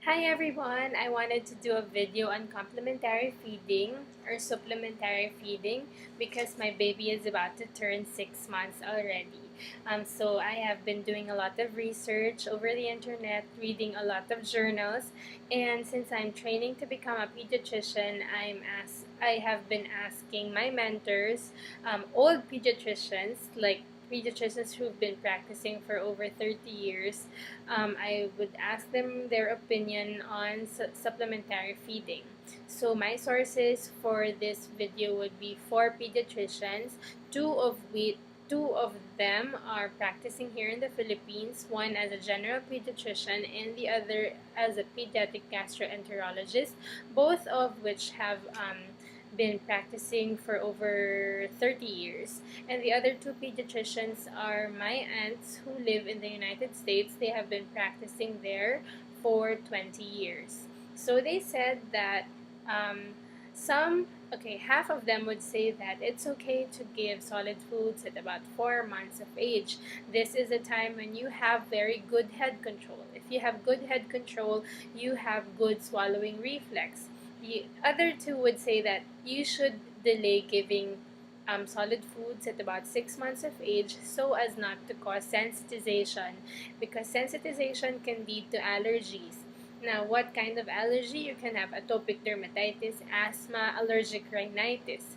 Hi everyone! I wanted to do a video on complementary feeding or supplementary feeding because my baby is about to turn 6 months already. So I have been doing a lot of research over the internet, reading a lot of journals, and since I'm training to become a pediatrician, I have been asking my mentors, old pediatricians like pediatricians who've been practicing for over 30 years. I would ask them their opinion on supplementary feeding. So my sources for this video would be four pediatricians, two of them are practicing here in the Philippines, one as a general pediatrician and the other as a pediatric gastroenterologist, both of which have been practicing for over 30 years. And the other two pediatricians are my aunts who live in the United States. They have been practicing there for 20 years. So they said that half of them would say that it's okay to give solid foods at about 4 months of age. This is a time when you have very good head control. If you have good head control, you have good swallowing reflex. The other two would say that you should delay giving solid foods at about 6 months of age so as not to cause sensitization, because sensitization can lead to allergies. Now, what kind of allergy? You can have atopic dermatitis, asthma, allergic rhinitis.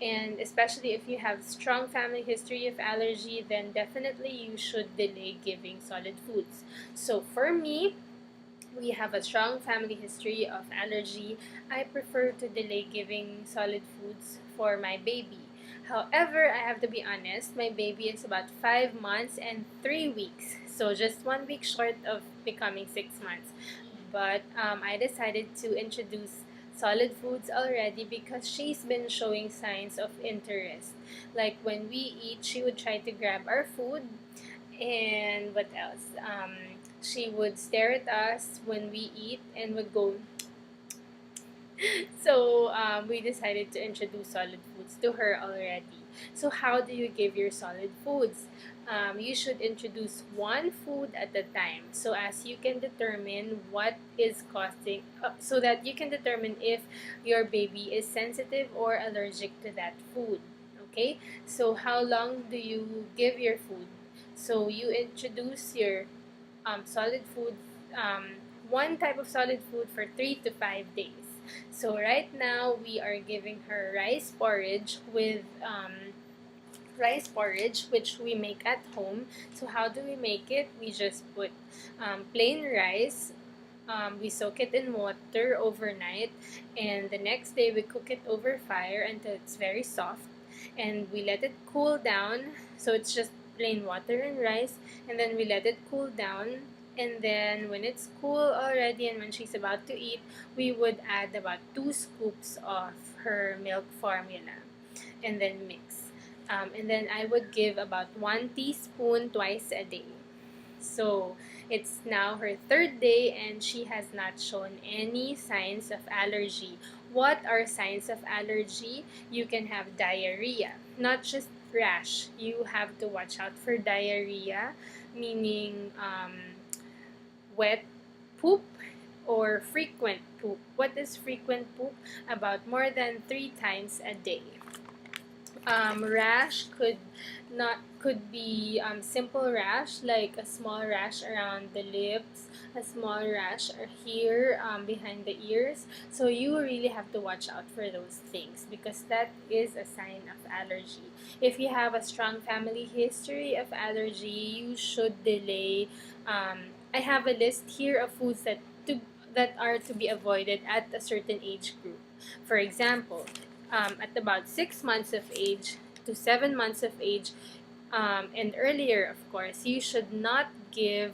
And especially if you have strong family history of allergy, then definitely you should delay giving solid foods. So for me, we have a strong family history of allergy. I prefer to delay giving solid foods for my baby. However, I have to be honest, my baby is about 5 months and 3 weeks, so just 1 week short of becoming 6 months. But I decided to introduce solid foods already because she's been showing signs of interest. Like when we eat, she would try to grab our food, and what else? She would stare at us when we eat and would go. So we decided to introduce solid foods to her already. So how do you give your solid foods? You should introduce one food at a time, so as you can determine what is causing, so that you can determine if your baby is sensitive or allergic to that food. Okay, so how long do you give your food? So you introduce your solid food, one type of solid food for 3 to 5 days. So right now we are giving her rice porridge, which we make at home. So how do we make it? We just put plain rice. We soak it in water overnight, and the next day we cook it over fire until it's very soft, and we let it cool down. So it's just plain water and rice, and then we let it cool down. And then when it's cool already and when she's about to eat, we would add about 2 scoops of her milk formula and then mix. And then I would give about 1 teaspoon twice a day. So it's now her third day and she has not shown any signs of allergy. What are signs of allergy? You can have diarrhea, not just rash. You have to watch out for diarrhea, meaning wet poop or frequent poop. What is frequent poop? About more than 3 times a day. Rash could be simple rash, like a small rash around the lips, a small rash or here behind the ears. So you really have to watch out for those things because that is a sign of allergy. If you have a strong family history of allergy, you should delay. I have a list here of foods that are to be avoided at a certain age group. For example, at about 6 months of age to 7 months of age, and earlier, of course, you should not give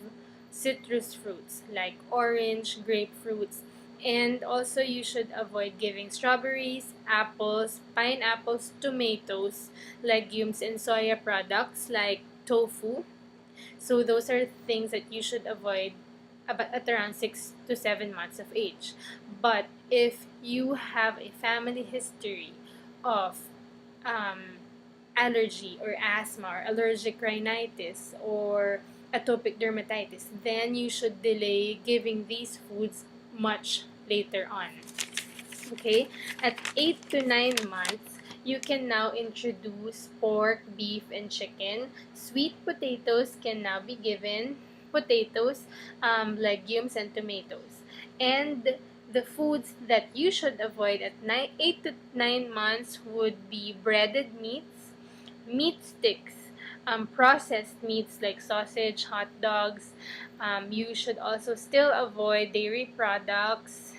citrus fruits like orange, grapefruits, and also you should avoid giving strawberries, apples, pineapples, tomatoes, legumes, and soya products like tofu. So those are things that you should avoid about at around 6 to 7 months of age. But if you have a family history of allergy or asthma or allergic rhinitis or atopic dermatitis, then you should delay giving these foods much later on. Okay, at 8 to 9 months, you can now introduce pork, beef, and chicken. Sweet potatoes can now be given, potatoes, legumes, and tomatoes. And the foods that you should avoid at 8 to 9 months would be breaded meats, meat sticks, processed meats like sausage, hot dogs. You should also still avoid dairy products,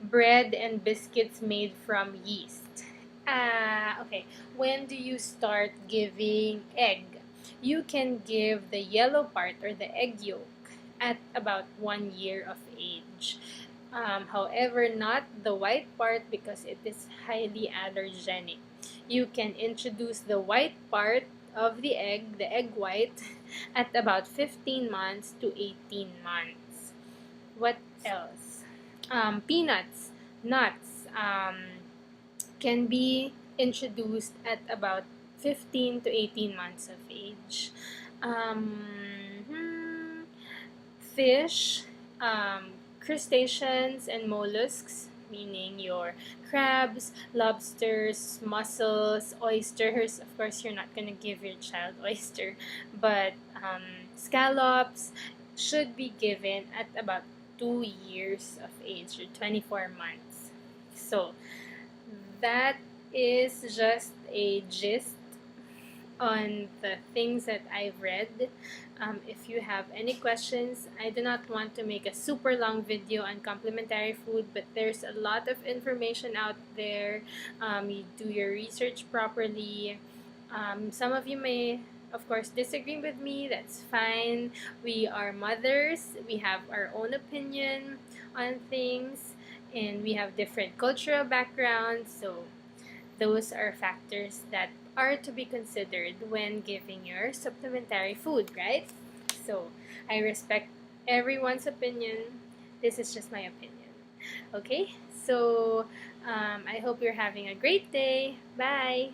bread and biscuits made from yeast. Okay, when do you start giving egg? You can give the yellow part or the egg yolk at about 1 year of age. However, not the white part because it is highly allergenic. You can introduce the white part of the egg white, at about 15 months to 18 months. What else? Peanuts, nuts can be introduced at about 15 to 18 months of age. Hmm, Fish, crustaceans, and mollusks, meaning your crabs, lobsters, mussels, oysters. Of course, you're not going to give your child oyster, but scallops should be given at about 2 years of age or 24 months. So, that is just a gist on the things that I've read. If you have any questions, I do not want to make a super long video on complementary food, but there's a lot of information out there. You do your research properly. Some of you may, of course, disagree with me. That's fine. We are mothers. We have our own opinion on things, and we have different cultural backgrounds. So those are factors that are to be considered when giving your supplementary food, right? So I respect everyone's opinion. This is just my opinion. Okay? So I hope you're having a great day. Bye!